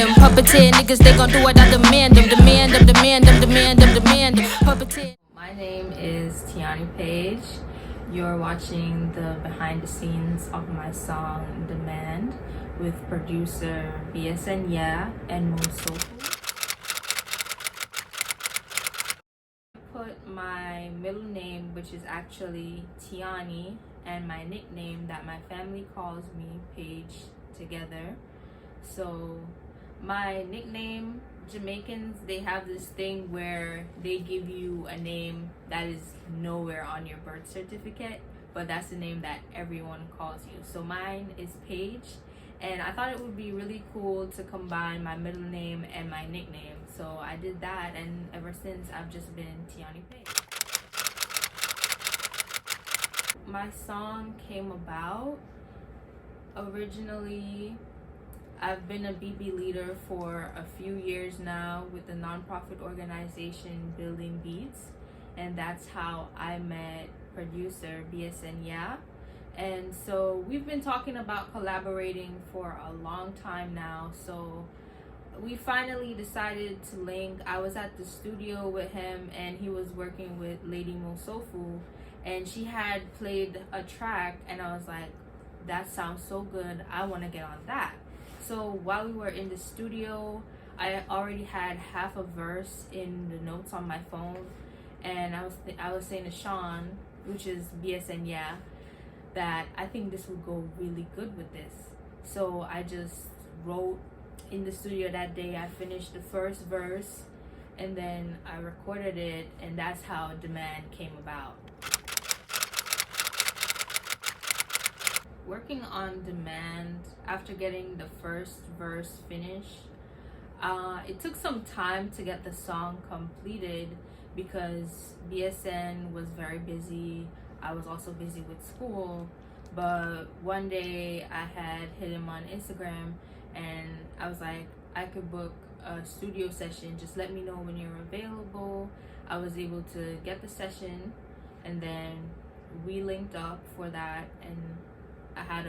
Puppeteer niggas, they gon' do what I demand them, demand them, demand them, demand them, demand them. Puppeteer. My name is Tiani Paige. You're watching the behind the scenes of my song Demand with producer BSNYEA and MoSoFu. Put my middle name, which is actually Tiani, and my nickname that my family calls me, Paige, together. So my nickname, Jamaicans, they have this thing where they give you a name that is nowhere on your birth certificate, but that's the name that everyone calls you. So mine is Paige, and I thought it would be really cool to combine my middle name and my nickname. So I did that, and ever since I've just been Tiani Paige. My song came about originally. I've been a BB leader for a few years now with the nonprofit organization Building Beats, and that's how I met producer BSNYEA. And so we've been talking about collaborating for a long time now, so we finally decided to link. I was at the studio with him, and he was working with Lady MoSoFu, and she had played a track, and I was like, that sounds so good, I want to get on that. So while we were in the studio, I already had half a verse in the notes on my phone, and I was saying to Sean, which is BSNYEA, that I think this would go really good with this. So I just wrote in the studio that day. I finished the first verse, and then I recorded it, and that's how Demand came about. Working on Demand, after getting the first verse finished, it took some time to get the song completed because BSN was very busy. I was also busy with school, but one day I had hit him on Instagram, and I was like, I could book a studio session, just let me know when you're available. I was able to get the session, and then we linked up for that, and I had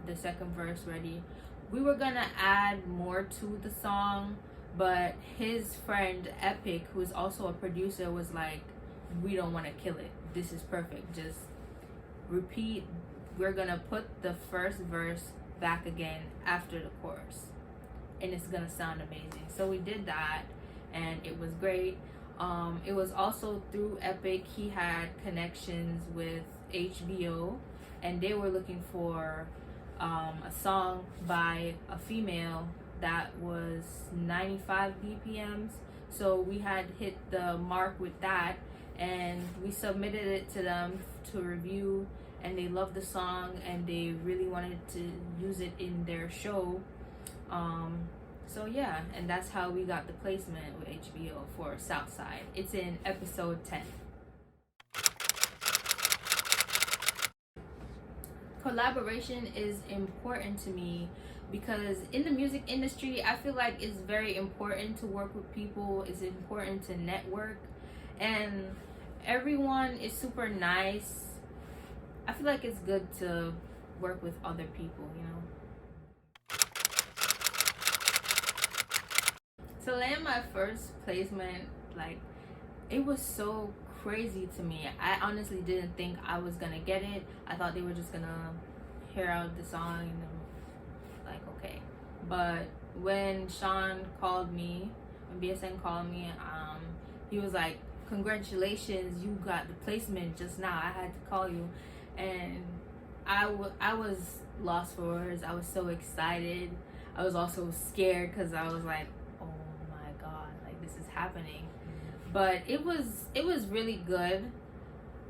the second verse ready. We were gonna add more to the song, but his friend Epic, who is also a producer, was like, we don't want to kill it, this is perfect, just repeat. We're gonna put the first verse back again after the chorus, and it's gonna sound amazing. So we did that, and it was great. It was also through Epic. He had connections with HBO, and they were looking for a song by a female that was 95 BPMs. So we had hit the mark with that, and we submitted it to them to review, and they loved the song, and they really wanted to use it in their show. So yeah, and that's how we got the placement with HBO for Southside. It's in episode 10. Collaboration is important to me because in the music industry, I feel like it's very important to work with people. It's important to network, and everyone is super nice. I feel like it's good to work with other people, you know. To land my first placement, like, it was so crazy to me. I honestly didn't think I was gonna get it. I thought they were just gonna hear out the song and I'm like, okay. But when Sean called me, when BSN called me, he was like, congratulations, you got the placement just now, I had to call you. And I was lost for words. I was so excited. I was also scared because I was like, oh my god, like, this is happening. But it was really good.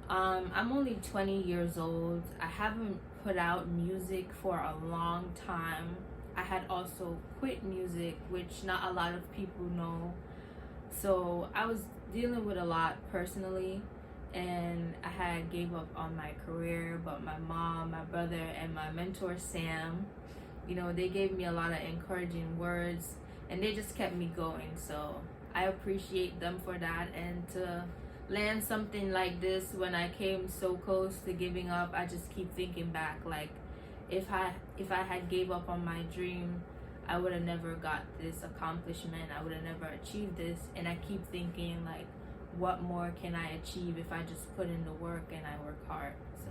I'm only 20 years old. I haven't put out music for a long time. I had also quit music, which not a lot of people know. So I was dealing with a lot personally, and I had gave up on my career, but my mom, my brother, and my mentor Sam, you know, they gave me a lot of encouraging words, and they just kept me going. So I appreciate them for that, and to land something like this when I came so close to giving up, I just keep thinking back, like, if I had gave up on my dream, I would have never got this accomplishment. I would have never achieved this. And I keep thinking, like, what more can I achieve if I just put in the work and I work hard? So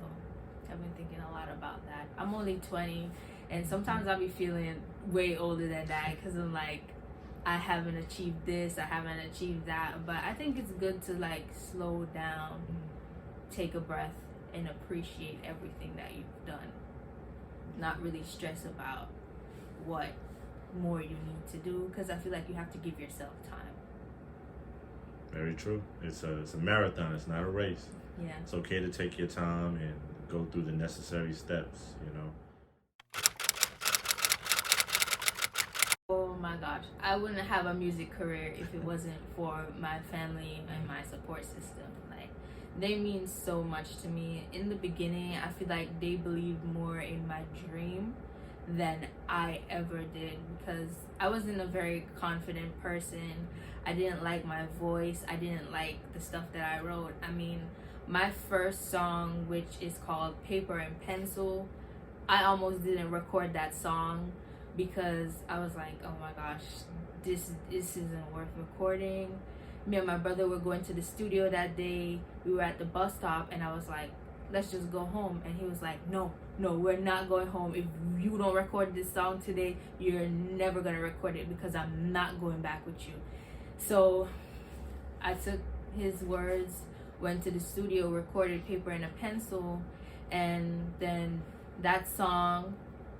I've been thinking a lot about that. I'm only 20, and sometimes I'll be feeling way older than that because I'm like, I haven't achieved this, I haven't achieved that. But I think it's good to like slow down, take a breath, and appreciate everything that you've done. Not really stress about what more you need to do, because I feel like you have to give yourself time. Very true. It's a marathon. It's not a race. Yeah. It's okay to take your time and go through the necessary steps, you know. Oh my gosh, I wouldn't have a music career if it wasn't for my family and my support system. Like, they mean so much to me. In the beginning, I feel like they believed more in my dream than I ever did, because I wasn't a very confident person. I didn't like my voice. I didn't like the stuff that I wrote. I mean, my first song, which is called Paper and Pencil, I almost didn't record that song because I was like, oh my gosh, this isn't worth recording. Me and my brother were going to the studio that day. We were at the bus stop and I was like, let's just go home. And he was like, no, we're not going home. If you don't record this song today, you're never gonna record it, because I'm not going back with you. So I took his words, went to the studio, recorded Paper and a Pencil, and then that song,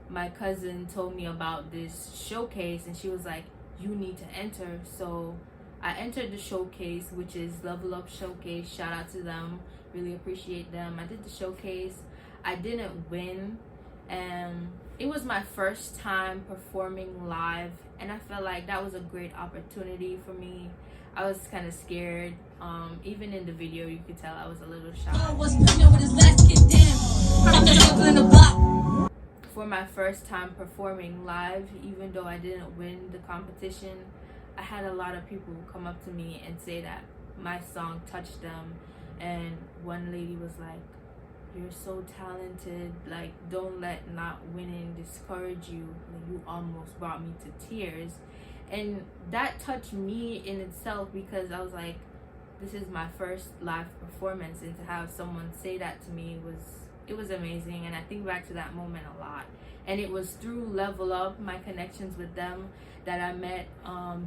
my cousin told me about this showcase and she was like, you need to enter. So I entered the showcase, which is Level Up Showcase. Shout out to them, really appreciate them. I did the showcase. I didn't win, and it was my first time performing live, and I felt like that was a great opportunity for me. I was kind of scared. Even in the video you could tell I was a little shy. For my first time performing live, even though I didn't win the competition, I had a lot of people come up to me and say that my song touched them. And one lady was like, you're so talented, like, don't let not winning discourage you. Like, you almost brought me to tears. And that touched me in itself, because I was like, this is my first live performance, and to have someone say that to me was amazing. And I think back to that moment a lot. And it was through Level Up, my connections with them, that I met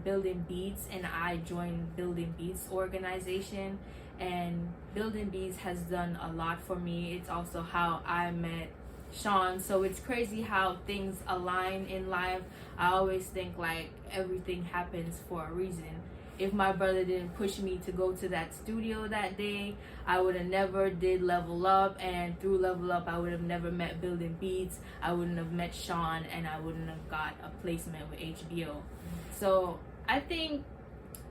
Building Beats, and I joined Building Beats organization. And Building Beats has done a lot for me. It's also how I met Sean. So it's crazy how things align in life. I always think like everything happens for a reason. If my brother didn't push me to go to that studio that day, I would have never did Level Up, and through Level Up I would have never met Building Beats, I wouldn't have met Sean, and I wouldn't have got a placement with HBO. So I think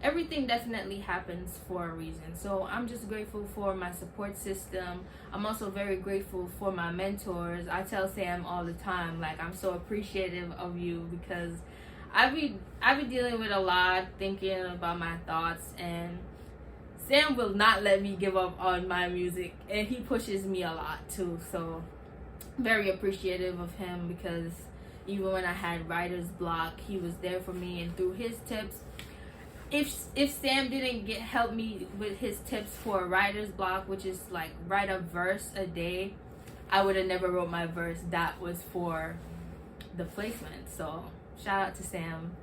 everything definitely happens for a reason. So I'm just grateful for my support system. I'm also very grateful for my mentors. I tell Sam all the time, like, I'm so appreciative of you, because I be dealing with a lot, thinking about my thoughts, and Sam will not let me give up on my music, and he pushes me a lot too. So very appreciative of him, because even when I had writer's block, he was there for me, and through his tips, if Sam didn't help me with his tips for a writer's block, which is like write a verse a day, I would have never wrote my verse that was for the placement. So shout out to Sam,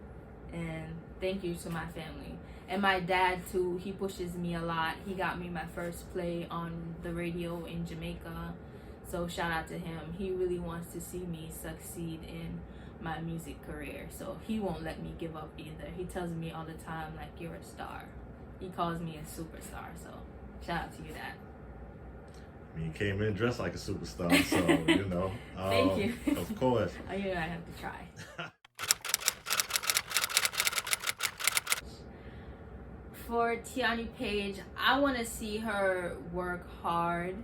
and thank you to my family. And my dad too, he pushes me a lot. He got me my first play on the radio in Jamaica. So shout out to him. He really wants to see me succeed in my music career. So he won't let me give up either. He tells me all the time, like, you're a star. He calls me a superstar. So shout out to you, Dad. I mean, you came in dressed like a superstar, so, you know. Thank you. Of course. Oh, you know, I have to try. For Tiani Paige, I want to see her work hard.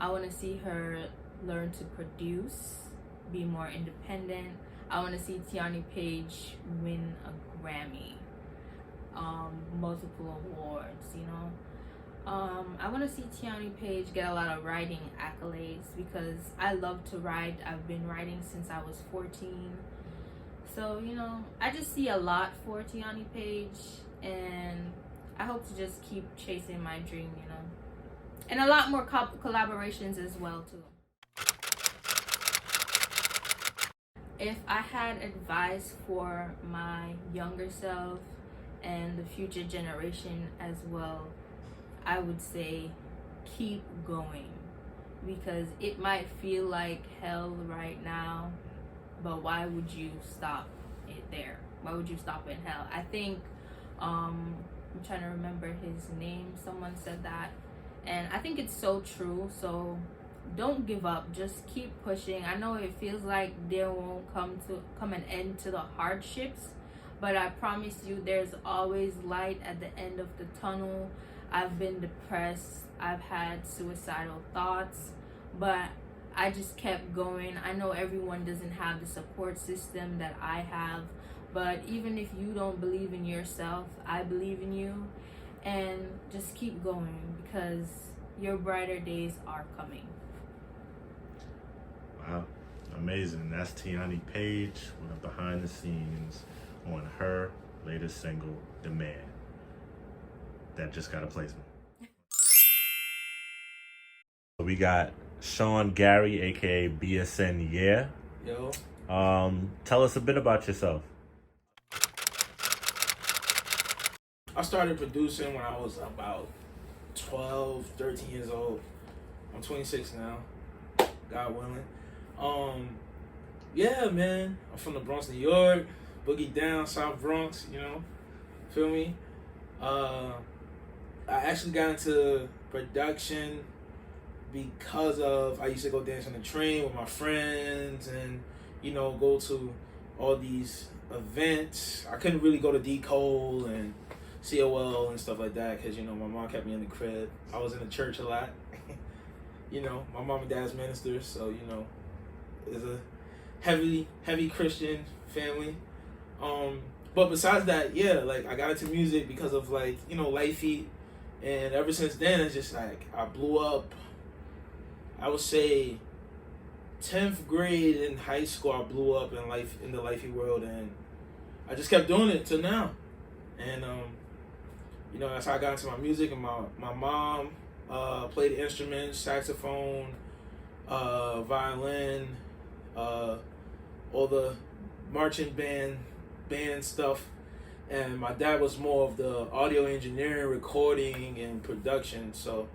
I want to see her learn to produce, be more independent. I want to see Tiani Paige win a Grammy, multiple awards, you know. I want to see Tiani Paige get a lot of writing accolades, because I love to write. I've been writing since I was 14. So, you know, I just see a lot for Tiani Paige, and I hope to just keep chasing my dream, you know. And a lot more collaborations as well, too. If I had advice for my younger self and the future generation as well, I would say keep going, because it might feel like hell right now, but why would you stop it there? Why would you stop in hell? I think I'm trying to remember his name. Someone said that, and I think it's so true. So don't give up, just keep pushing. I know it feels like there won't come an end to the hardships, but I promise you there's always light at the end of the tunnel. I've been depressed, I've had suicidal thoughts, but I just kept going. I know everyone doesn't have the support system that I have, but even if you don't believe in yourself, I believe in you, and just keep going, because your brighter days are coming. Wow, amazing. That's Tiani Paige with a behind the scenes on her latest single, The Man, that just got a placement. We got Sean Gary, aka BSNYEA. Yo. Tell us a bit about yourself. I started producing when I was about 12, 13 years old. I'm 26 now, God willing. Yeah, man, I'm from the Bronx, New York, boogie down, South Bronx, you know, feel me? I actually got into production because of, I used to go dance on the train with my friends and, you know, go to all these events. I couldn't really go to D. Cole and COL and stuff like that because, you know, my mom kept me in the crib. I was in the church a lot. You know, my mom and dad's ministers, so, you know, it's a heavy Christian family. But besides that, yeah, like, I got into music because of, like, you know, Lifey. And ever since then, it's just like, I blew up. I would say 10th grade in high school, I blew up in the Lifey world, and I just kept doing it till now. And, you know, that's how I got into my music. And my mom played instruments, saxophone, violin, all the marching band stuff. And my dad was more of the audio engineering, recording, and production. So,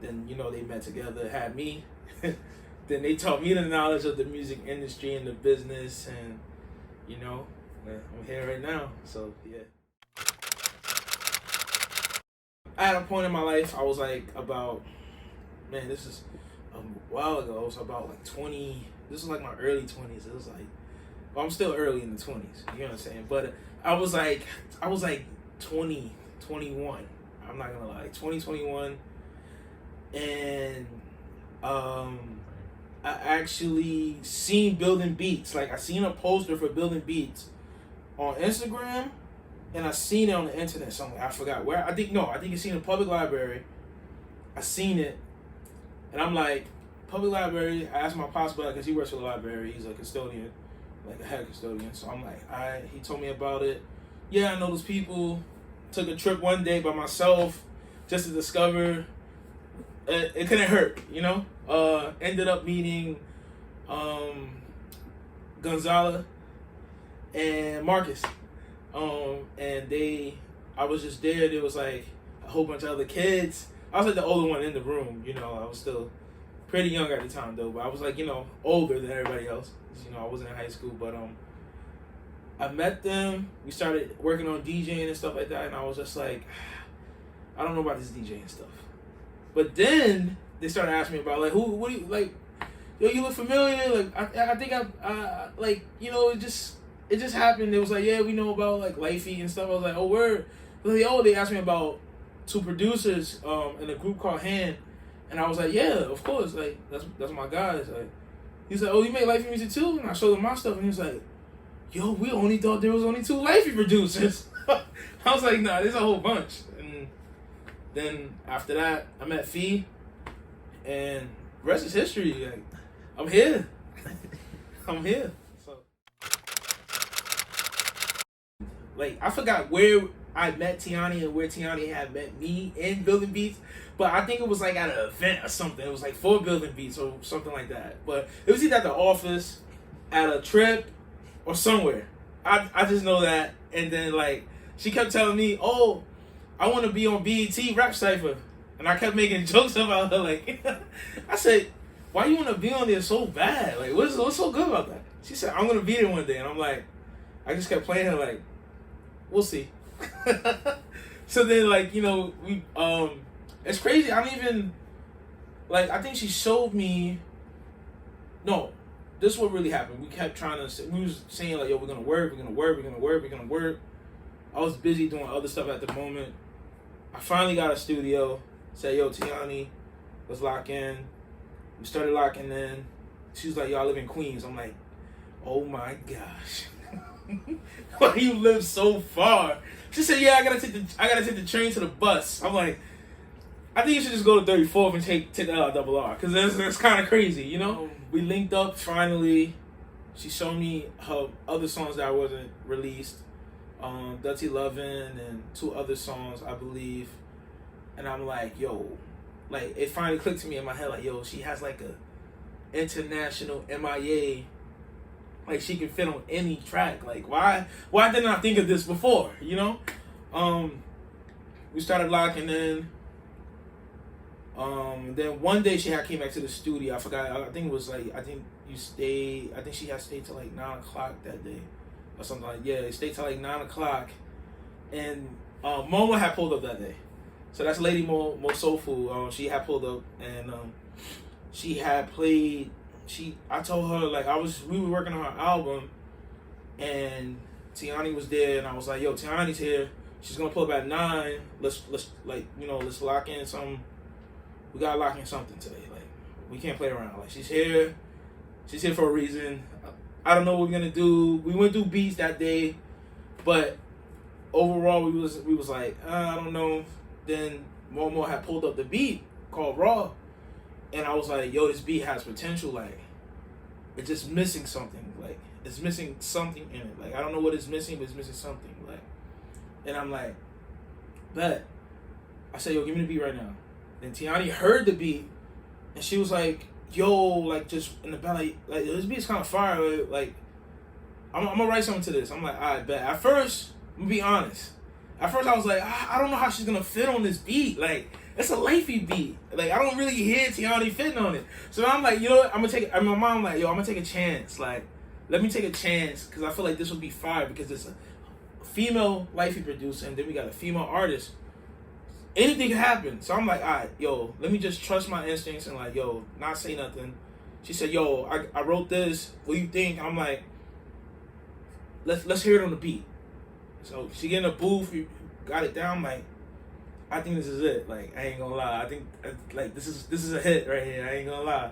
then, you know, they met together, had me. Then they taught me the knowledge of the music industry and the business. And, you know, I'm here right now. So, yeah. At a point in my life, I was like about, man, this is a while ago. I was about like 20. This was like my early 20s. It was like, well, I'm still early in the 20s. You know what I'm saying? But I was like 20, 21. I'm not gonna lie, 20, 21. And I actually seen Building Beats. Like, I seen a poster for Building Beats on Instagram, and I seen it on the internet somewhere. I forgot where. I think it's seen in a public library. I seen it, and I'm like, public library. I asked my pops about it because he works for the library. He's a custodian, like a head custodian. So I'm like, he told me about it. Yeah, I know those people. Took a trip one day by myself just to discover. It couldn't hurt, you know. Ended up meeting Gonzala and Marcus. And I was just there. There was like a whole bunch of other kids. I was like the older one in the room, you know. I was still pretty young at the time though, but I was like, you know, older than everybody else. You know, I wasn't in high school, but I met them. We started working on DJing and stuff like that, and I was just like, I don't know about this DJing stuff. But then they started asking me about like, what do you like? Yo, you look familiar. Like, I think I like, you know, it just happened. It was like, yeah, we know about like Lifey and stuff. I was like, oh, word. Like, oh, they asked me about two producers in a group called Hand, and I was like, yeah, of course. Like, that's my guys. Like, he's like, oh, you make Lifey music too? And I showed him my stuff, and he was like, yo, we only thought there was only two Lifey producers. I was like, nah, there's a whole bunch. And then after that, I met Fee, and the rest is history. Like, I'm here. I'm here. So. like I forgot where I met Tiani and where Tiani had met me in Building Beats, but I think it was like at an event or something. It was like for Building Beats or something like that. But it was either at the office, at a trip, or somewhere. I just know that. And then like she kept telling me, "Oh, I want to be on BET Rap Cypher," and I kept making jokes about her. Like I said, "Why you want to be on there so bad? Like what's so good about that?" She said, "I'm gonna be there one day," and I'm like, I just kept playing her like, "We'll see." So then like, you know, we it's crazy. I don't even like, I think she showed me, no, this is what really happened. We kept trying to say, we was saying like, yo, we're gonna work. I was busy doing other stuff at the moment. I finally got a studio. Said, yo, Tiani, let's lock in. We started locking in. She was like, yo, I live in Queens. I'm like, oh my gosh. Why you live so far? She said, yeah, I gotta take the train to the bus. I'm like, I think you should just go to 34th and take the double R, because that's kind of crazy, you know? We linked up finally. She showed me her other songs that wasn't released, Dirty Lovin' and 2 other songs, I believe. And I'm like, yo, like it finally clicked to me in my head, like, yo, she has like a international MIA. Like she can fit on any track. Like why didn't I think of this before? You know? We started locking in. Then one day she had came back to the studio. I forgot. I think it was like, I think she had stayed till like 9 o'clock that day, or something like. Yeah, they stayed till like 9 o'clock, and Momo had pulled up that day. So that's Lady MoSoFu. She had pulled up, and she had played. I told her like we were working on her album, and Tiani was there, and I was like, yo, Tiani's here. She's gonna pull up at 9. Let's like, you know, let's lock in some. We gotta lock in something today. Like we can't play around. Like she's here for a reason. I don't know what we're gonna do. We went through beats that day, but overall we was like, I don't know. Then Momo had pulled up the beat called Raw, and I was like, yo, this beat has potential. Like it's just missing something. Like it's missing something in it. Like I don't know what it's missing, but it's missing something. Like, and I'm like, bet. I said, yo, give me the beat right now. Then Tiani heard the beat, and she was like, yo, like, just in the belly, like, this beat's kind of fire. Like, I'm going to write something to this. I'm like, all right, bet. At first, I'm going to be honest. At first, I was like, I don't know how she's going to fit on this beat. Like, it's a lifey beat. Like, I don't really hear Tiani fitting on it. So I'm like, you know what? I'm going to take it. My mom like, yo, I'm going to take a chance. Like, let me take a chance, because I feel like this will be fire, because it's a female lifey producer, and then we got a female artist. Anything can happen. So I'm like, all right, yo, let me just trust my instincts and like, yo, not say nothing. She said, yo, I wrote this. What do you think? I'm like, let's hear it on the beat. So she get in the booth, we got it down. I'm like, I think this is it. Like, I ain't gonna lie. I think like this is a hit right here. I ain't gonna lie.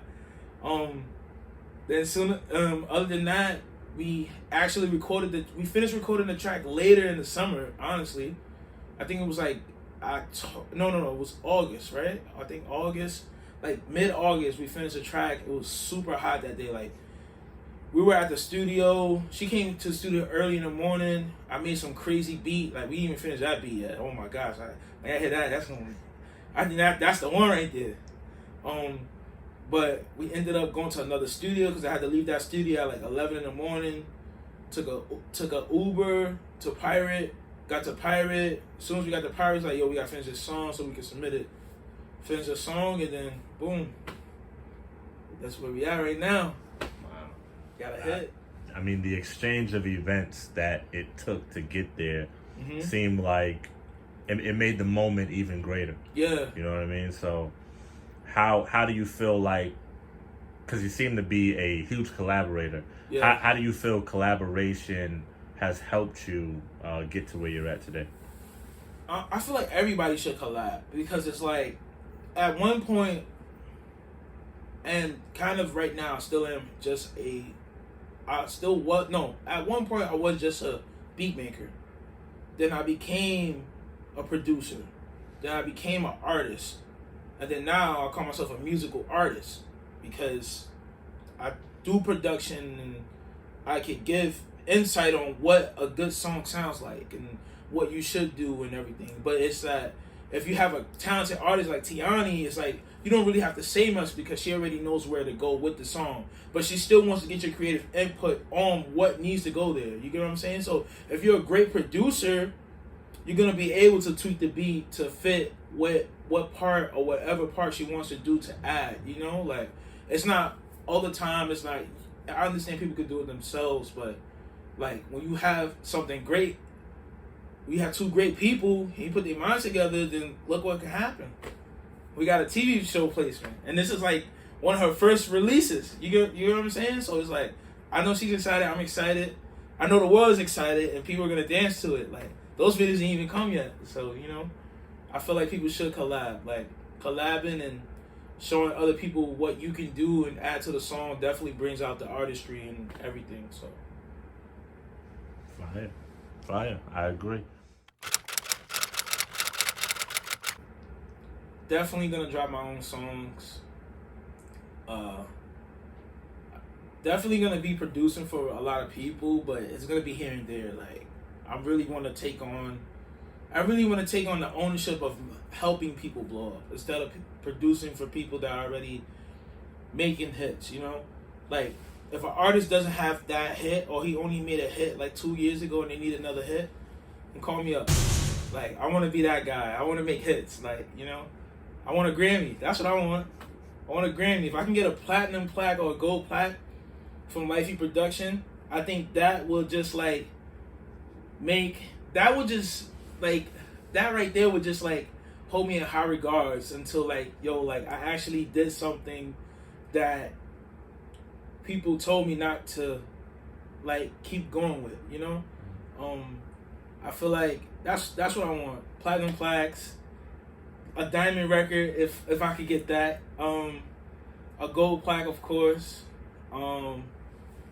Then soon, other than that, we actually we finished recording the track later in the summer. Honestly, I think it was like. No, it was August, right? I think August, like mid-August, we finished the track. It was super hot that day. Like, we were at the studio. She came to the studio early in the morning. I made some crazy beat. Like, we didn't even finish that beat yet. Oh my gosh, I hear that. I think that's the one right there. But we ended up going to another studio because I had to leave that studio at like 11 in the morning. Took a Uber to Pirate. Got to Pirate. As soon as we got to Pirate, it's like, yo, we gotta finish this song so we can submit it. Finish the song, and then boom. That's where we are right now. Wow. Got a hit. I mean, the exchange of events that it took to get there seemed like it made the moment even greater. Yeah. You know what I mean? So how do you feel like, because you seem to be a huge collaborator, how do you feel collaboration has helped you get to where you're at today? I feel like everybody should collab, because it's like, at one point, and kind of right now, I still am just at one point I was just a beat maker. Then I became a producer. Then I became an artist. And then now I call myself a musical artist, because I do production and I could give insight on what a good song sounds like and what you should do and everything. But it's that if you have a talented artist like Tiani, it's like you don't really have to say much because she already knows where to go with the song. But she still wants to get your creative input on what needs to go there. You get what I'm saying? So if you're a great producer, you're going to be able to tweak the beat to fit what part or whatever part she wants to do to add. You know, like it's not all the time. It's like, I understand people could do it themselves, but like when you have something great, we have two great people, and you put their minds together, then look what can happen. We got a TV show placement, and this is like one of her first releases. You know what I'm saying? So it's like, I know she's excited, I'm excited. I know the world is excited, and people are gonna dance to it. Like those videos didn't even come yet, so you know, I feel like people should collab. Like collabing and showing other people what you can do and add to the song definitely brings out the artistry and everything. So fire. I agree. Definitely gonna drop my own songs. Definitely gonna be producing for a lot of people, but it's gonna be here and there. Like I really want to take on the ownership of helping people blow up instead of producing for people that are already making hits. You know, like if an artist doesn't have that hit or he only made a hit like 2 years ago and they need another hit, then call me up. Like I want to be that guy. I want to make hits. Like you know. I want a Grammy. That's what I want. I want a Grammy. If I can get a platinum plaque or a gold plaque from Lifey Production, I think that will just like that right there would just like hold me in high regards until like, yo, like I actually did something that people told me not to like keep going with, you know? I feel like that's what I want. Platinum plaques. A diamond record, if I could get that. A gold plaque, of course. My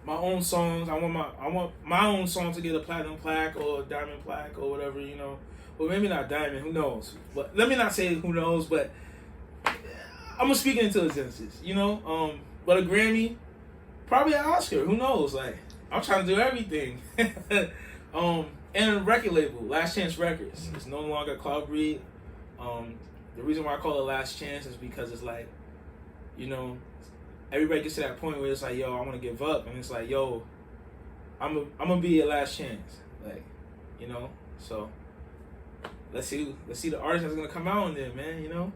own songs. I want my own song to get a platinum plaque or a diamond plaque or whatever, you know. Well, maybe not diamond. Who knows? But let me not say who knows. But I'm gonna speak into existence, you know. But a Grammy, probably an Oscar. Who knows? Like I'm trying to do everything. And a record label, Last Chance Records. It's no longer Cloud Breed. The reason why I call it Last Chance is because it's like, you know, everybody gets to that point where it's like, yo, I want to give up, and it's like, yo, I'm gonna be your last chance, like, you know. So let's see the artist that's gonna come out in there, man, you know.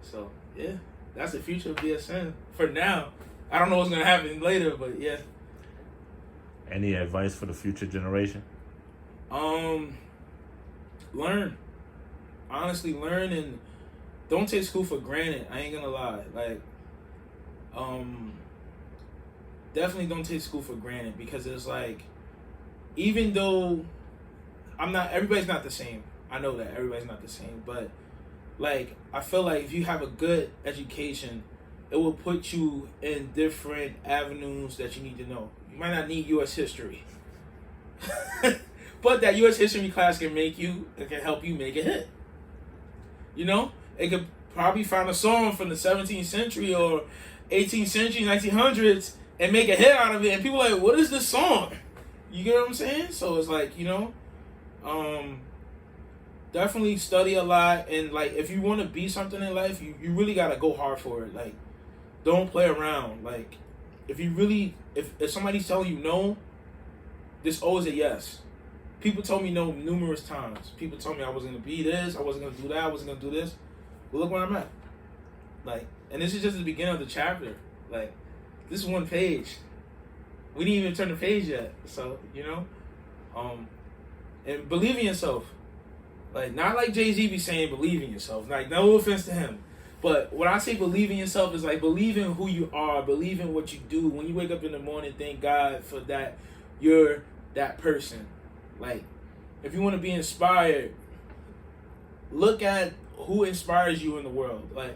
So yeah, that's the future of BSN for now. I don't know what's gonna happen later, but yeah. Any advice for the future generation? Learn. Honestly, learn and don't take school for granted. I ain't gonna lie. Like, definitely don't take school for granted because it's like, even though everybody's not the same. I know that everybody's not the same, but like, I feel like if you have a good education, it will put you in different avenues that you need to know. You might not need U.S. history, but that U.S. history class can help you make a hit. You know, it could probably find a song from the 17th century or 18th century, 1900s, and make a hit out of it. And people are like, what is this song? You get what I'm saying? So it's like, you know, definitely study a lot. And like, if you want to be something in life, you really got to go hard for it. Like, don't play around. Like, if somebody's telling you no, there's always a yes. People told me no numerous times. People told me I wasn't going to be this, I wasn't going to do that, I wasn't going to do this. But look where I'm at. Like, and this is just the beginning of the chapter. Like, this is one page. We didn't even turn the page yet. So, you know, and believe in yourself. Like, not like Jay-Z be saying believe in yourself. Like, no offense to him. But when I say believe in yourself, is like believe in who you are, believe in what you do. When you wake up in the morning, thank God for that you're that person. Like, if you want to be inspired, look at who inspires you in the world. Like,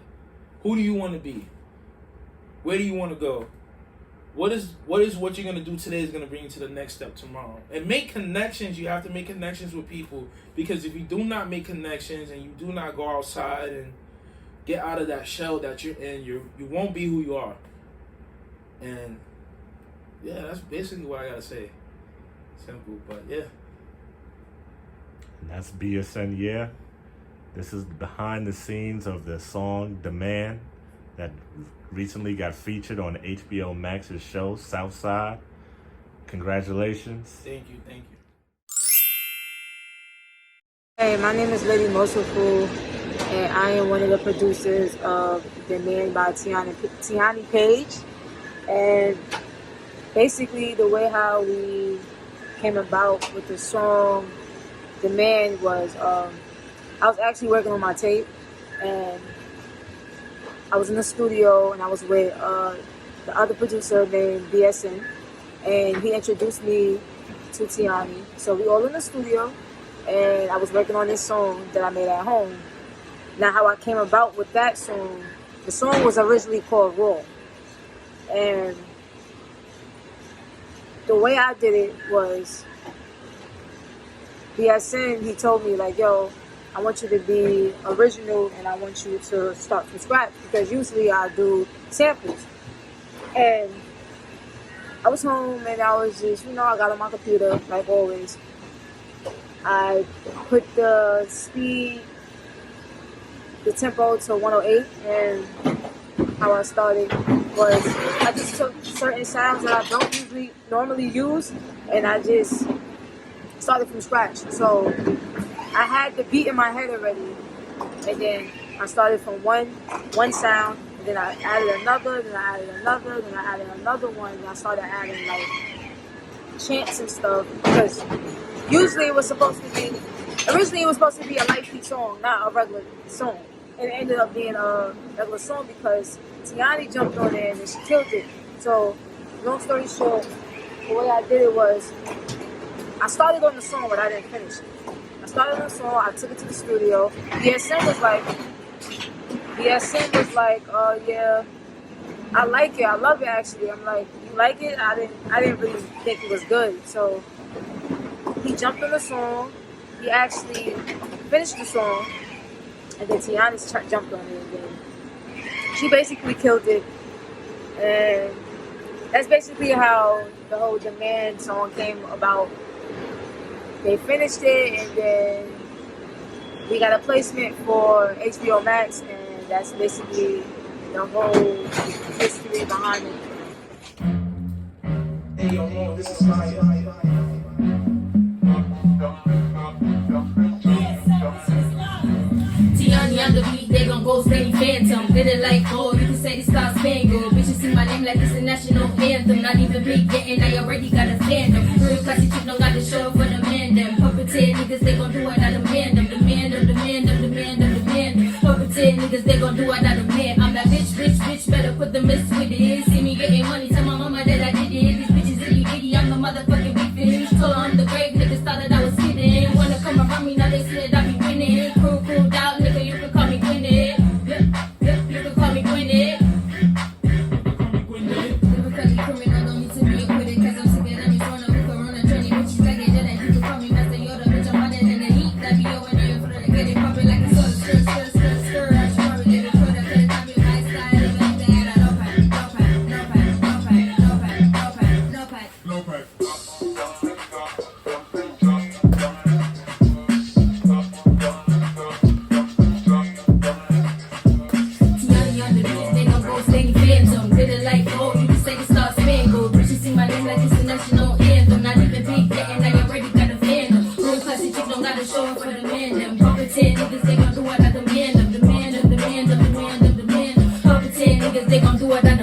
who do you want to be? Where do you want to go? What is what you're going to do today is going to bring you to the next step tomorrow. And make connections. You have to make connections with people. Because if you do not make connections and you do not go outside and get out of that shell that you're in, you won't be who you are. And yeah, that's basically what I got to say. Simple, but yeah. And that's BSNYEA. This is behind the scenes of the song Demand that recently got featured on HBO Max's show Southside. Congratulations. Thank you, thank you. Hey, my name is Lady MoSoFu, and I am one of the producers of Demand by Tiani Paige. And basically, the way how we came about with the song Demand was I was actually working on my tape, and I was in the studio, and I was with the other producer named BSN, and he introduced me to Tiani. So we all in the studio, and I was working on this song that I made at home. Now, how I came about with that song, the song was originally called Raw, and the way I did it was BSN, he told me like, yo, I want you to be original and I want you to start from scratch, because usually I do samples. And I was home and I was just, I got on my computer like always. I put the speed, the tempo to 108, and how I started was I just took certain sounds that I don't normally use, and I just started from scratch. So I had the beat in my head already, and then I started from one sound, and then I added another, then I added another, then I added another one, and I started adding like chants and stuff, because usually it was supposed to be, originally it was supposed to be a light beat song, not a regular song. And it ended up being a regular song because Tiani jumped on it and she killed it. So, long story short, the way I did it was, I started on the song, but I didn't finish it. I started on the song, I took it to the studio. BSN was like, yeah, I like it, I love it actually. I'm like, you like it? I didn't really think it was good. So he jumped on the song, he actually finished the song, and then Tiani jumped on it, and then she basically killed it. And that's basically how the whole Demand song came about. They finished it, and then we got a placement for HBO Max, and that's basically the whole history behind it. Hey, yo, this is Sammayonthebeat. Tiani on the beat, they gon' go steady phantom. Did it like, oh, you can say the Star Spangled. Bitches sing my name like it's a national anthem. Not even big yet, and I already got a fandom. Real classy chick, don't got to show up for the man them. Puppeteer niggas, they gon' do it, I demand them. Demand them, demand them, demand them, demand them. Puppeteer niggas, they gon' do it, I demand. I'm that bitch, better put the mess with it. See me getting money, tell my mama that I did it. These bitches itty bitty, I'm the motherfucking big fish. Told her I'm the great, niggas thought that I was kidding. Wanna come around me, now they see that I be winning. Cool out, nigga, you can call me Gwyneth. Yep, you can call me Gwyneth. Typically criminal, don't need to be acquitted, cause I'm sick of them, you wanna hook around a journey, bitches like it, then you can call me Master Yoda, bitch, I'm hotter than the heat, that be over there, for the get it poppin' like a soda, stir, I should probably get it put up, cause I'm your high style, even if they had a no pack. Did it like, oh, you can say the Star Spangled. Bitches sing my name like it's a national anthem. Not even big yet, and I already got a fandom. Real classy chick, don't gotta show up for the man them. Puppeteer niggas, they gon' do what I demand them. Demand them. Puppeteer niggas, they gon' do what I demand.